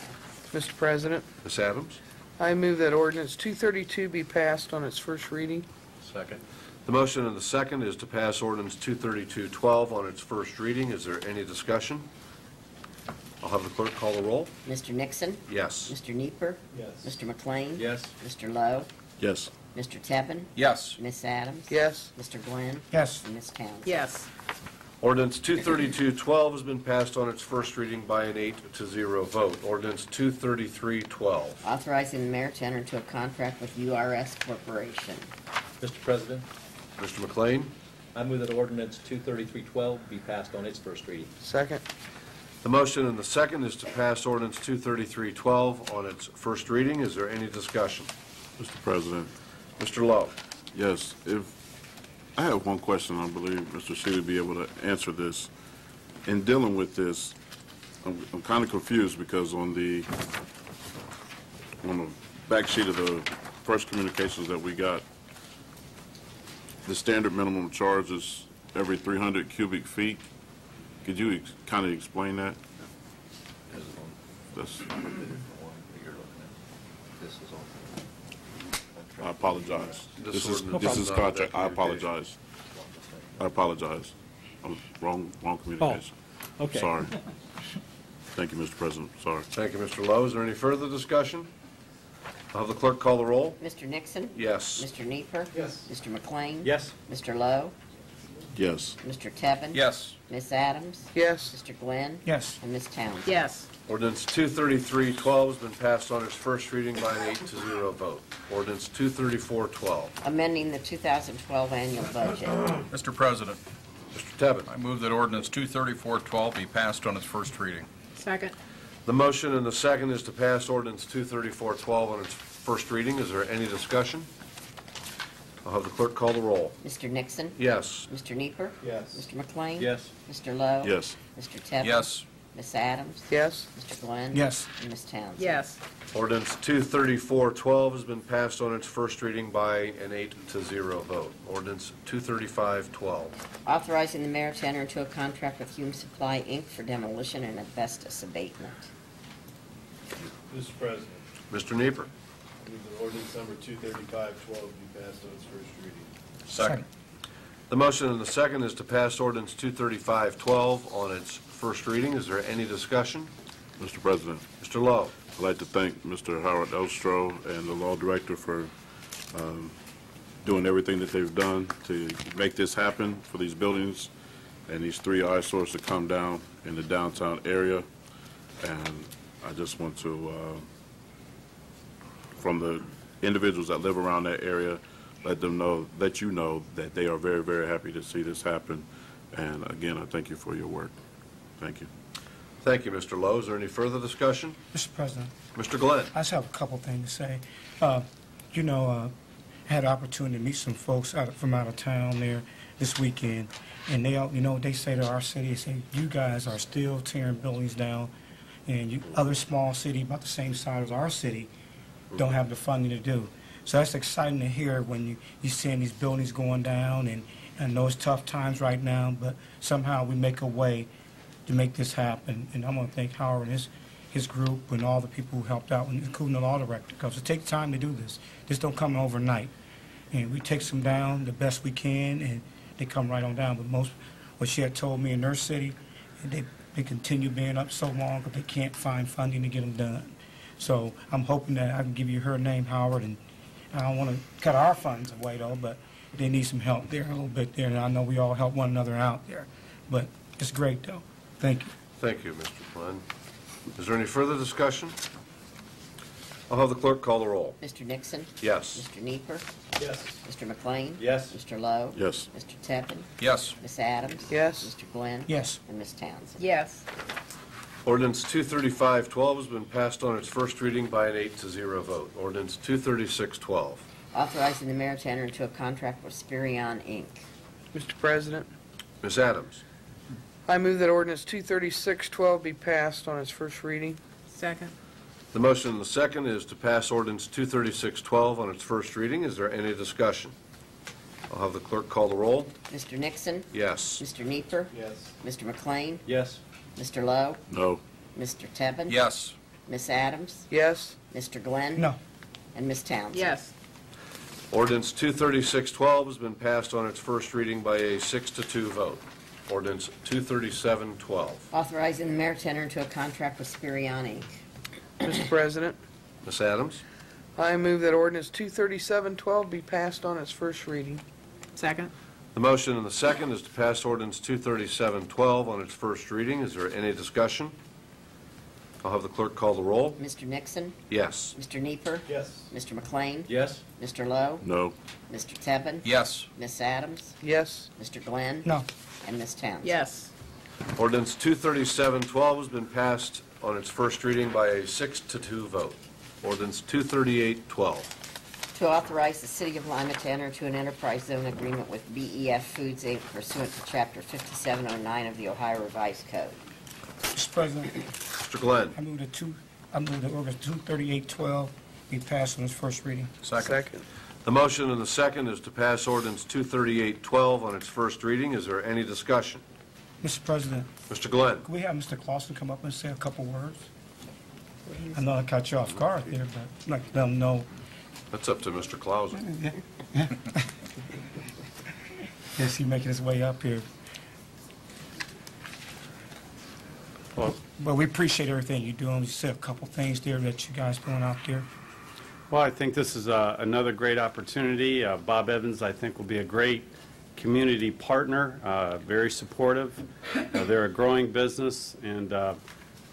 Mr. President, Miss Adams? I move that ordinance 232 be passed on its first reading. Second. The motion and the second is to pass ordinance 23212 on its first reading. Is there any discussion? I'll have the clerk call the roll. Mr. Nixon? Yes. Mr. Nieper. Yes. Mr. McLean? Yes. Mr. Lowe? Yes. Mr. Tevin? Yes. Miss Adams? Yes. Mr. Glenn? Yes. And Miss Townsend? Yes. Ordinance 23212 has been passed on its first reading by an 8-to-0 vote. Ordinance 23312. Authorizing the mayor to enter into a contract with URS Corporation. Mr. President, Mr. McLean? I move that ordinance 23312 be passed on its first reading. Second. The motion and the second is to pass ordinance 23312 on its first reading. Is there any discussion? Mr. President, Mr. Lowe? yes, I have one question. I believe Mr. Shealy would be able to answer this. In dealing with this, I'm kind of confused because on the back sheet of the first communications that we got, the standard minimum charge is every 300 cubic feet. Could you kind of explain that? That's, I apologize. This This ordinance is is not contract. that I apologize. I apologize. Wrong communication. Okay. Sorry. Thank you, Mr. President. Sorry. Thank you, Mr. Lowe. Is there any further discussion? I'll have the clerk call the roll. Mr. Nixon? Yes. Mr. Nieper. Yes. Mr. McLean? Yes. Mr. Lowe? Yes. Mr. Tevin? Yes. Miss Adams? Yes. Mr. Glenn? Yes. And Miss Townsend? Yes. Ordinance 23312 has been passed on its first reading by an 8-to-0 vote. Ordinance 23412. Amending the 2012 annual budget. Mr. President, Mr. Tevin. I move that ordinance 23412 be passed on its first reading. Second. The motion and the second is to pass ordinance 23412 on its first reading. Is there any discussion? I'll have the clerk call the roll. Mr. Nixon? Yes. Mr. Nieper. Yes. Mr. McLean? Yes. Mr. Lowe? Yes. Mr. Tevin? Yes. Miss Adams? Yes. Mr. Glenn? Yes. And Miss Townsend? Yes. Ordinance 23412 has been passed on its first reading by an 8-to-0 vote. Ordinance 23512. Authorizing the mayor to enter into a contract with Hume Supply, Inc. for demolition and asbestos abatement. Mr. President, Mr. Nieper. Move that ordinance number 23512 be passed on its first reading. Second. The motion and the second is to pass ordinance 23512 on its first reading. Is there any discussion? Mr. President, Mr. Lowe. I'd like to thank Mr. Howard Elstro and the law director for doing everything that they've done to make this happen for these buildings and these three eyesores to come down in the downtown area. And I just want to, from the individuals that live around that area, let you know that they are very, very happy to see this happen. And again, I thank you for your work. Thank you. Thank you, Mr. Lowe. Is there any further discussion? Mr. President, Mr. Glenn. I just have a couple things to say. I had the opportunity to meet some folks from out of town there this weekend, and they all, they say to our city, they say, you guys are still tearing buildings down, and other small city about the same size as our city don't have the funding to do. So that's exciting to hear when you're seeing these buildings going down, and I know it's tough times right now, but somehow we make a way to make this happen. And I'm going to thank Howard and his group and all the people who helped out, including the law director, because it takes time to do this. This don't come overnight. And we take some down the best we can, and they come right on down. But what she had told me in Nurse City, they continue being up so long because they can't find funding to get them done. So I'm hoping that I can give you her name, Howard, and I don't want to cut our funds away, though, but they need some help there a little bit there, and I know we all help one another out there. But it's great, though. Thank you. Thank you, Mr. Glenn. Is there any further discussion? I'll have the clerk call the roll. Mr. Nixon? Yes. Mr. Nieper. Yes. Mr. McLean? Yes. Mr. Lowe? Yes. Mr. Tevin? Yes. Ms. Adams? Yes. Mr. Glenn? Yes. And Ms. Townsend? Yes. Ordinance 23512 has been passed on its first reading by an 8-0 vote. Ordinance 23612. Authorizing the mayor to enter into a contract with Spirion, Inc. Mr. President, Ms. Adams. I move that ordinance 23612 be passed on its first reading. Second. The motion and the second is to pass ordinance 23612 on its first reading. Is there any discussion? I'll have the clerk call the roll. Mr. Nixon? Yes. Mr. Nieper. Yes. Mr. McLean? Yes. Mr. Lowe? No. Mr. Tevin? Yes. Ms. Adams? Yes. Mr. Glenn? No. And Ms. Townsend? Yes. Ordinance 23612 has been passed on its first reading by a 6-2 vote. Ordinance 23712. Authorizing the mayor to enter into a contract with Spirion, Inc. Mr. President, Ms. Adams. I move that ordinance 23712 be passed on its first reading. Second. The motion and the second is to pass ordinance 23712 on its first reading. Is there any discussion? I'll have the clerk call the roll. Mr. Nixon? Yes. Mr. Nieper. Yes. Mr. McLean? Yes. Mr. Lowe? No. Mr. Tevin? Yes. Ms. Adams? Yes. Mr. Glenn? No. And Ms. Townsend? Yes. Ordinance 23712 has been passed on its first reading by a 6-2 vote. Ordinance 23812. To authorize the City of Lima to enter into an enterprise zone agreement with BEF Foods, Inc. pursuant to Chapter 5709 of the Ohio Revised Code. Mr. President, Mr. Glenn. I move that ordinance 23812 be passed on its first reading. Second. The motion and the second is to pass ordinance 23812 on its first reading. Is there any discussion? Mr. President, Mr. Glenn. could we have Mr. Clausen come up and say a couple words? I know I caught you off guard there, but I'd like to let them know. That's up to Mr. Clausen. Yes, he's making his way up here. But we appreciate everything you're doing. You said a couple things there that you guys doing out there. Well, I think this is another great opportunity. Bob Evans, I think, will be a great community partner, very supportive. They're a growing business, and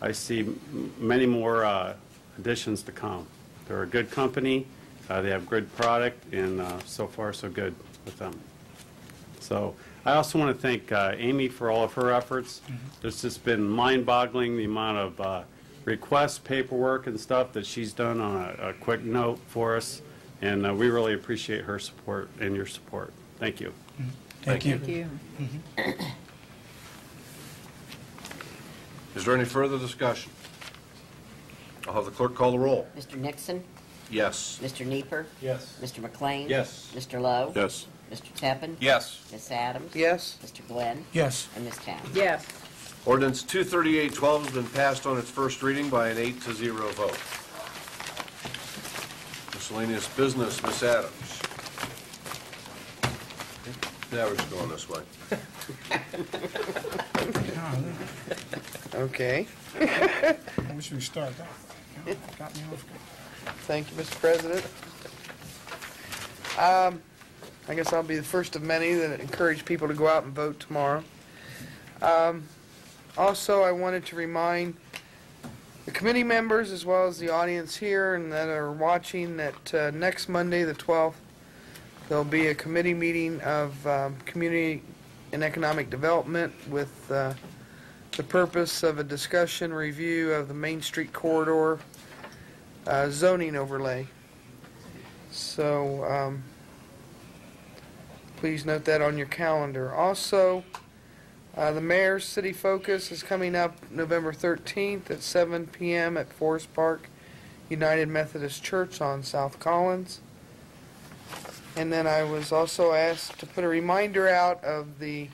I see many more additions to come. They're a good company. They have good product, and so far, so good with them. So I also want to thank Amy for all of her efforts. It's just been mind-boggling the amount of requests, paperwork, and stuff that she's done on a quick note for us, and we really appreciate her support and your support. Thank you. Thank you. Thank you. Is there any further discussion? I'll have the clerk call the roll. Mr. Nixon? Yes. Mr. Nieper. Yes. Mr. McLean? Yes. Mr. Lowe? Yes. Mr. Tevin? Yes. Ms. Adams? Yes. Mr. Glenn? Yes. And Ms. Townsend? Yes. Ordinance 23812 has been passed on its first reading by an 8-0 vote. Ms. Miscellaneous business, Ms. Adams. Now we're just going this way. Okay. I wish we start that. Got me off guard. Thank you, Mr. President. I guess I'll be the first of many that encourage people to go out and vote tomorrow. Also, I wanted to remind the committee members as well as the audience here and that are watching that next Monday, the 12th, there'll be a committee meeting of Community and Economic Development with the purpose of a discussion review of the Main Street Corridor zoning overlay. So please note that on your calendar. Also, the Mayor's City Focus is coming up November 13th at 7 p.m. at Forest Park United Methodist Church on South Collins. And then I was also asked to put a reminder out of the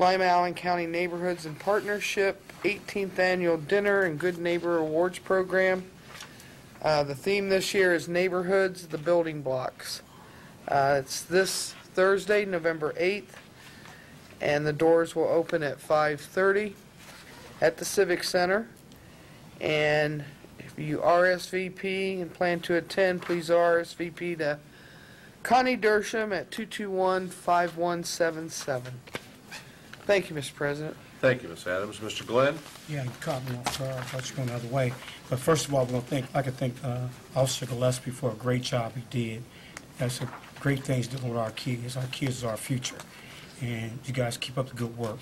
Lima Allen County Neighborhoods in Partnership 18th Annual Dinner and Good Neighbor Awards Program. The theme this year is Neighborhoods, the Building Blocks. It's this Thursday, November 8th, and the doors will open at 5:30 at the Civic Center. And if you RSVP and plan to attend, please RSVP to Connie Dersham at 221-5177. Thank you, Mr. President. Thank you, Ms. Adams. Mr. Glenn? Yeah, you caught me off guard. I thought you were going the other way. But first of all, we're going to thank Officer Gillespie for a great job he did. That's a great thing he's doing with our kids. Our kids are our future. And you guys keep up the good work,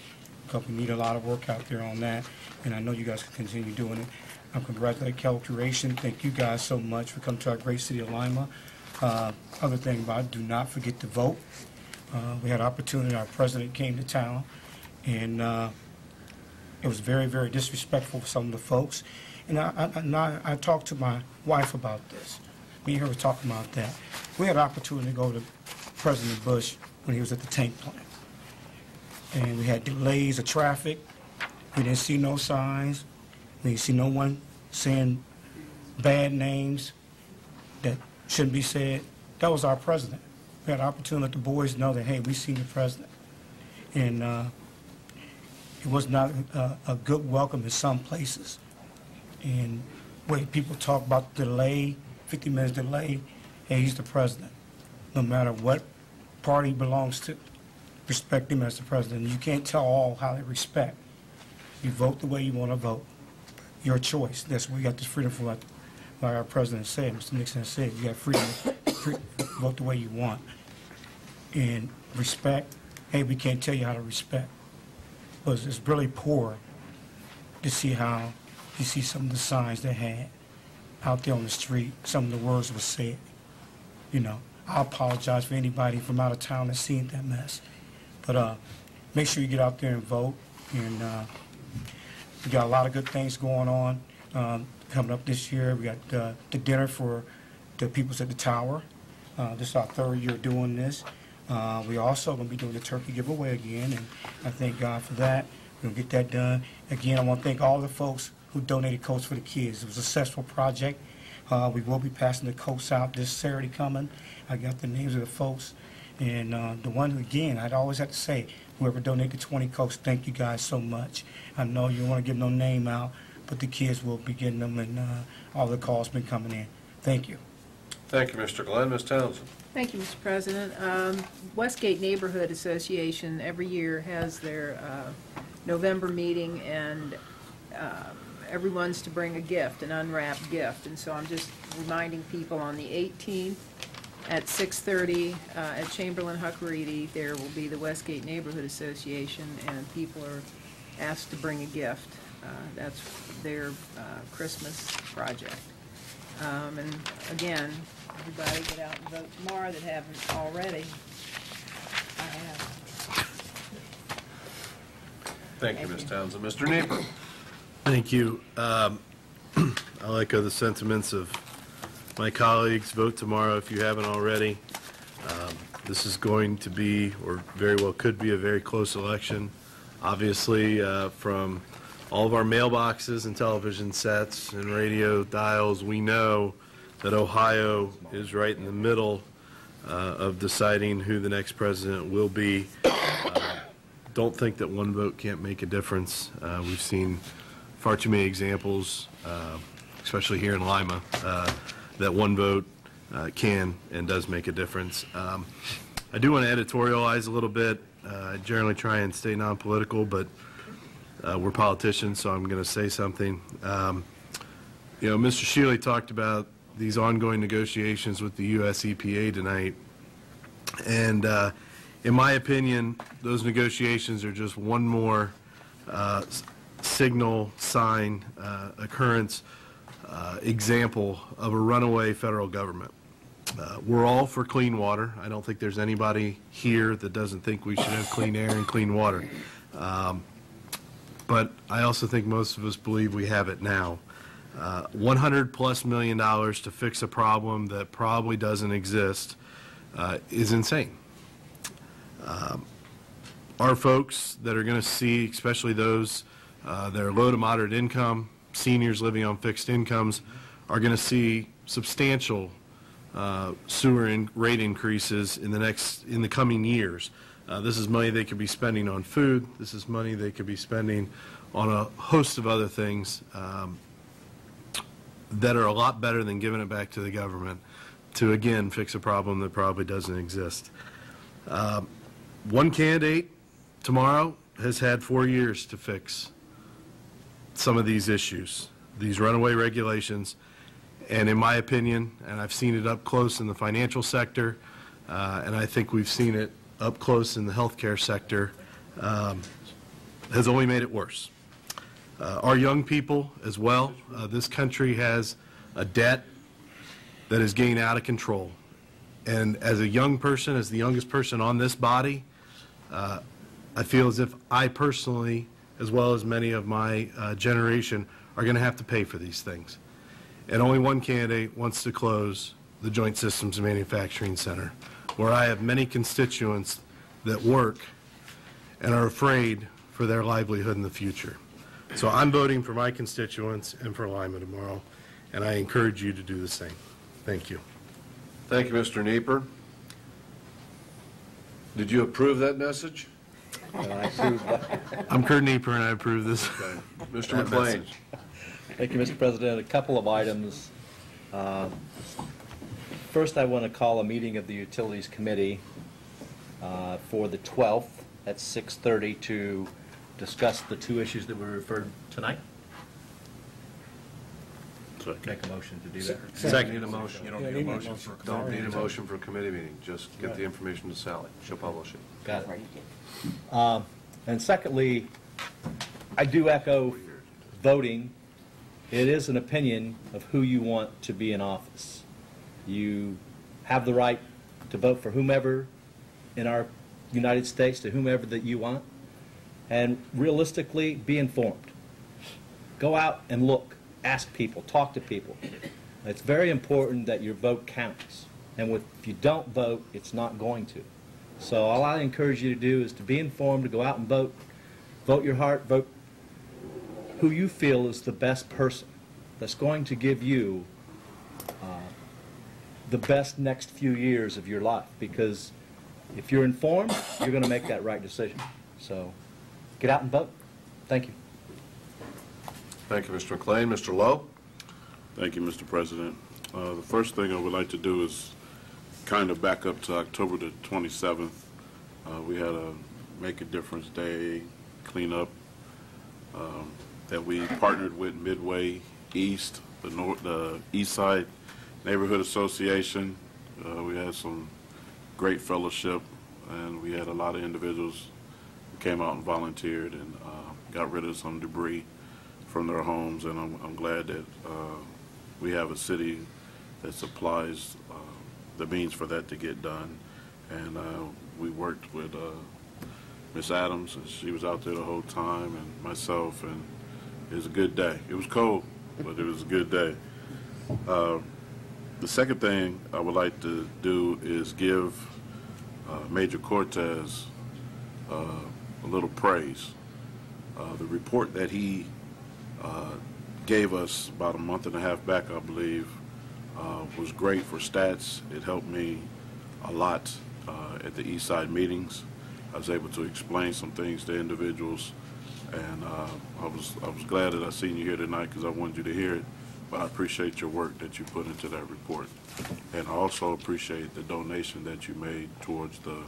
because we need a lot of work out there on that. And I know you guys can continue doing it. I congratulate Cal Curation. Thank you guys so much for coming to our great city of Lima. Other thing about it, do not forget to vote. We had an opportunity. Our president came to town, and it was very, very disrespectful for some of the folks. And I talked to my wife about this. Me and her were talking about that. We had an opportunity to go to President Bush when he was at the tank plant. And we had delays of traffic. We didn't see no signs. We didn't see no one saying bad names that shouldn't be said. That was our president. We had an opportunity to let the boys know that, hey, we seen the president. And it was not a good welcome in some places. And when people talk about delay, 50 minutes delay, hey, he's the president. No matter what party he belongs to, respect him as the president. You can't tell all how they respect. You vote the way you want to vote. Your choice. That's where you got this freedom from, like our president said, Mr. Nixon said, you got freedom to vote the way you want. And respect, hey, we can't tell you how to respect. But it's really poor to see how you see some of the signs they had out there on the street, some of the words were said. You know, I apologize for anybody from out of town that's seen that mess. But make sure you get out there and vote. And we got a lot of good things going on coming up this year. We got the dinner for the peoples at the tower. This is our third year doing this. We also going to be doing the turkey giveaway again, and I thank God for that. We're going to get that done. Again, I want to thank all the folks who donated coats for the kids. It was a successful project. We will be passing the coats out this Saturday coming. I got the names of the folks. And the one, again, I'd always have to say, whoever donated 20 coats, thank you guys so much. I know you don't want to give no name out, but the kids will be getting them, and all the calls been coming in. Thank you. Thank you, Mr. Glenn. Ms. Townsend? Thank you, Mr. President. Westgate Neighborhood Association every year has their November meeting, and everyone's to bring a gift, an unwrapped gift. And so I'm just reminding people on the 18th at 6:30 at Chamberlain Huckabee, there will be the Westgate Neighborhood Association, and people are asked to bring a gift. That's their Christmas project. And again, everybody get out and vote tomorrow that haven't already. I have. Thank you, Ms. Townsend. Mr. Nieper? Thank you. I echo the sentiments of my colleagues. Vote tomorrow if you haven't already. This is going to be, or very well could be, a very close election. Obviously, from all of our mailboxes and television sets and radio dials, we know that Ohio is right in the middle of deciding who the next president will be. Don't think that one vote can't make a difference. We've seen far too many examples, especially here in Lima, that one vote can and does make a difference. I do want to editorialize a little bit. I generally try and stay non-political, but we're politicians, so I'm going to say something. You know, Mr. Shealy talked about these ongoing negotiations with the U.S. EPA tonight, and in my opinion, those negotiations are just one more signal, sign, occurrence, example of a runaway federal government. We're all for clean water. I don't think there's anybody here that doesn't think we should have clean air and clean water. But I also think most of us believe we have it now. $100+ million to fix a problem that probably doesn't exist is insane. Our folks that are going to see, especially those that are low to moderate income, seniors living on fixed incomes, are going to see substantial sewer rate increases in the coming years. This is money they could be spending on food. This is money they could be spending on a host of other things that are a lot better than giving it back to the government to, again, fix a problem that probably doesn't exist. One candidate tomorrow has had 4 years to fix some of these issues, these runaway regulations, and in my opinion, and I've seen it up close in the financial sector, and I think we've seen it up close in the healthcare sector, has only made it worse. Our young people as well, this country has a debt that is getting out of control. And as a young person, as the youngest person on this body, I feel as if I personally, as well as many of my generation, are going to have to pay for these things. And only one candidate wants to close the Joint Systems Manufacturing Center, where I have many constituents that work and are afraid for their livelihood in the future. So I'm voting for my constituents and for Lima tomorrow, and I encourage you to do the same. Thank you. Thank you, Mr. Nieper. Did you approve that message? I'm Kurt Nieper, and I approve this. Okay. Mr. McLean. Thank you, Mr. President. A couple of items. First, I want to call a meeting of the Utilities Committee for the 12th at 6:30 to discuss the two issues that were referred tonight. Make a motion to do that. Second. You don't need a motion. You don't need a motion for a committee meeting. Don't need a motion for a committee meeting. Just get the information to Sally. She'll publish it. Got it. And secondly, I do echo voting. It is an opinion of who you want to be in office. You have the right to vote for whomever in our United States, to whomever that you want. And realistically, be informed. Go out and look. Ask people, talk to people. It's very important that your vote counts. And if you don't vote, it's not going to. So all I encourage you to do is to be informed, to go out and vote. Vote your heart, vote who you feel is the best person that's going to give you the best next few years of your life. Because if you're informed, you're going to make that right decision. So get out and vote. Thank you. Thank you, Mr. McLean. Mr. Lowe? Thank you, Mr. President. The first thing I would like to do is kind of back up to October the 27th. We had a Make a Difference Day cleanup that we partnered with Midway East, the East Side Neighborhood Association. We had some great fellowship, and we had a lot of individuals who came out and volunteered and got rid of some debris from their homes, and I'm glad that we have a city that supplies the means for that to get done. And we worked with Miss Adams, and she was out there the whole time, and myself, and it was a good day. It was cold, but it was a good day. The second thing I would like to do is give Major Cortez a little praise. The report that he gave us about a month and a half back, I believe, was great for stats. It helped me a lot at the East Side meetings. I was able to explain some things to individuals, and I was glad that I seen you here tonight because I wanted you to hear it. But I appreciate your work that you put into that report, and I also appreciate the donation that you made towards the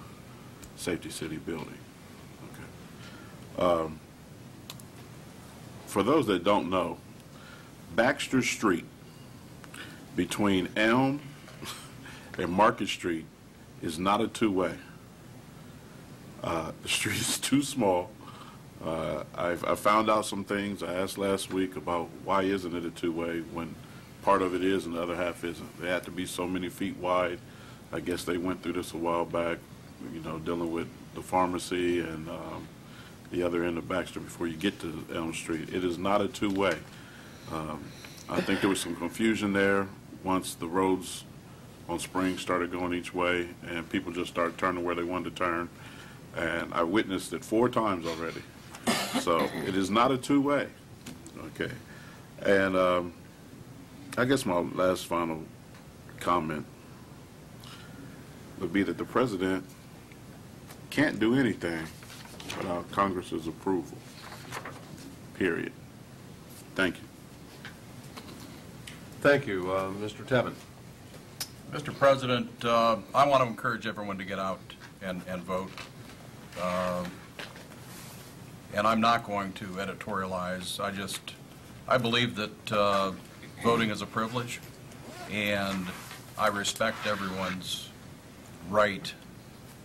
Safety City building. Okay. For those that don't know, Baxter Street between Elm and Market Street is not a two-way. The street is too small. I found out some things. I asked last week about why isn't it a two-way when part of it is and the other half isn't. They had to be so many feet wide. I guess they went through this a while back, you know, dealing with the pharmacy and the other end of Baxter before you get to Elm Street. It is not a two-way. I think there was some confusion there once the roads on Spring started going each way and people just started turning where they wanted to turn. And I witnessed it 4 times already. So it is not a two-way. Okay. And I guess my last final comment would be that the president can't do anything without Congress's approval. Period. Thank you. Thank you. Mr. Tebben. Mr. President, I want to encourage everyone to get out and vote. And I'm not going to editorialize. I believe that voting is a privilege, and I respect everyone's right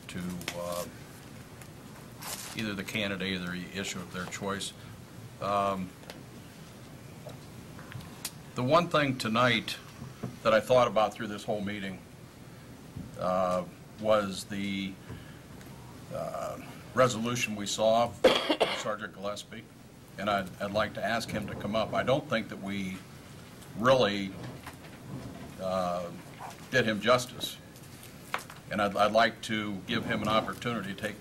to either the candidate or the issue of their choice. The one thing tonight that I thought about through this whole meeting was the resolution we saw from Sergeant Gillespie, and I'd like to ask him to come up. I don't think that we really did him justice, and I'd like to give him an opportunity to take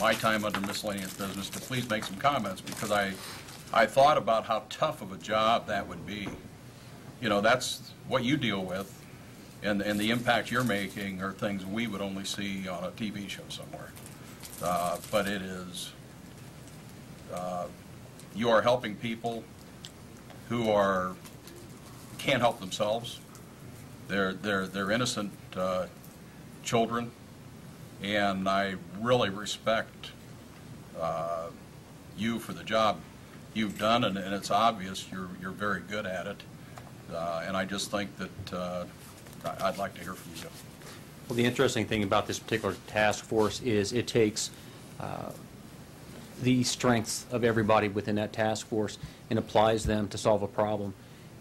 my time under miscellaneous business to please make some comments, because I thought about how tough of a job that would be. You know, that's what you deal with, and the impact you're making are things we would only see on a TV show somewhere. But it is, you are helping people who can't help themselves. They're innocent children, and I really respect you for the job you've done, and it's obvious you're very good at it. And I just think that I'd like to hear from you. Well, the interesting thing about this particular task force is it takes the strengths of everybody within that task force and applies them to solve a problem.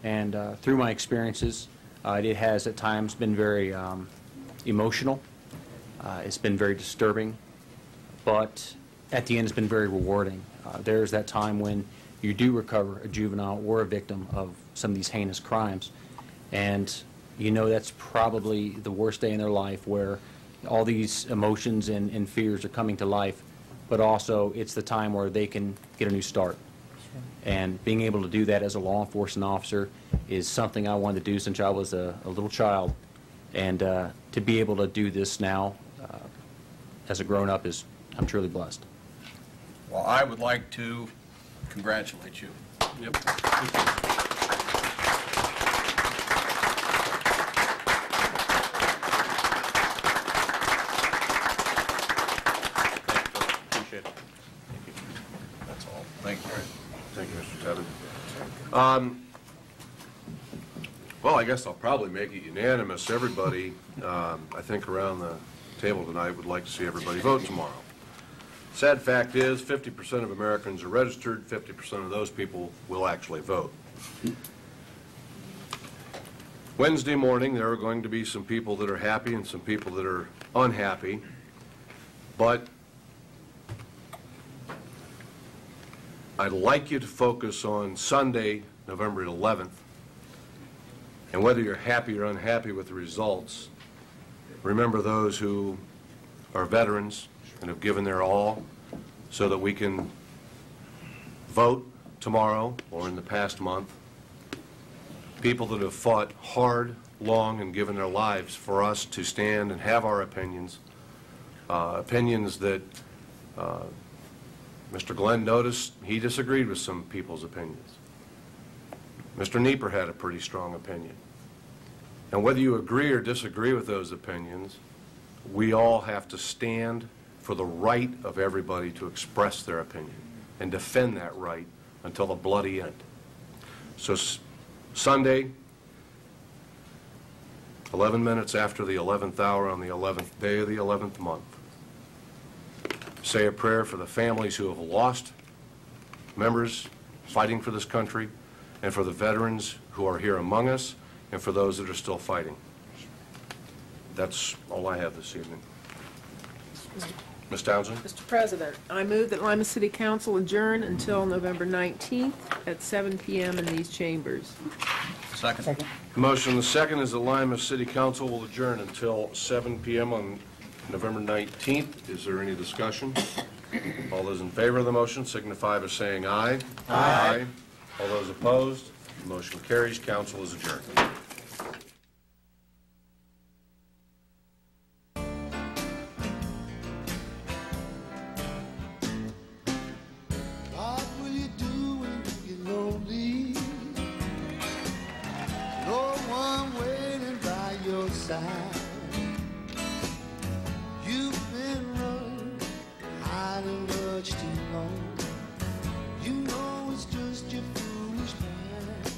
And through my experiences, it has at times been very emotional. It's been very disturbing, but at the end it's been very rewarding. There's that time when you do recover a juvenile or a victim of some of these heinous crimes, and you know that's probably the worst day in their life, where all these emotions and fears are coming to life, but also it's the time where they can get a new start. And being able to do that as a law enforcement officer is something I wanted to do since I was a little child, and to be able to do this now as a grown-up I'm truly blessed. Well, I would like to congratulate you. Yep. That's all. Thank you. Thank you, Mr. Tebben. Well, I guess I'll probably make it unanimous. Everybody, I think, around the table tonight would like to see everybody vote tomorrow. Sad fact is 50% of Americans are registered, 50% of those people will actually vote. Wednesday morning, there are going to be some people that are happy and some people that are unhappy, but I'd like you to focus on Sunday, November 11th, and whether you're happy or unhappy with the results, remember those who are veterans and have given their all so that we can vote tomorrow or in the past month. people that have fought hard, long, and given their lives for us to stand and have our opinions, opinions that Mr. Glenn noticed he disagreed with some people's opinions. Mr. Nieper had a pretty strong opinion. And whether you agree or disagree with those opinions, we all have to stand for the right of everybody to express their opinion and defend that right until the bloody end. So Sunday, 11 minutes after the 11th hour on the 11th day of the 11th month, say a prayer for the families who have lost members fighting for this country, and for the veterans who are here among us, and for those that are still fighting. That's all I have this evening. Ms. Townsend? Mr. President, I move that Lima City Council adjourn until November 19th at 7 p.m. in these chambers. Second. The motion and the second is the Lima City Council will adjourn until 7 p.m. on November 19th. Is there any discussion? All those in favor of the motion signify by saying aye. Aye. All those opposed, the motion carries. Council is adjourned. What will you do when you get lonely? No one waiting by your side. You've been running, hiding much too long. You know it's just your foolish mind.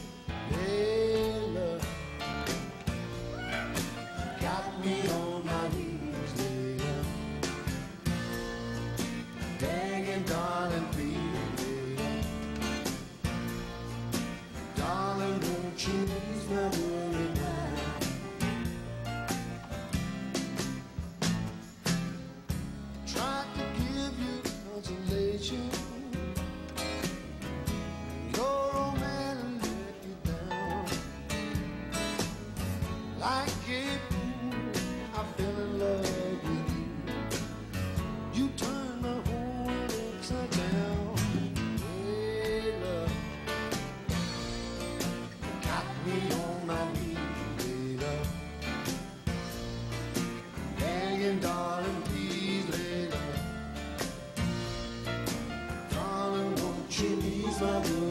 Hey, love, got me on my knees, lady. Begging, darling, please, lady. Darling, won't you ease my worry now? Tried to give you consolation. Your old man let you down. Like a fool, I fell in love with you. You turned my whole world upside down. Hey, love, got me on my knees, hey, love. Begging, darling, please, lay love. Darling, won't you ease my world?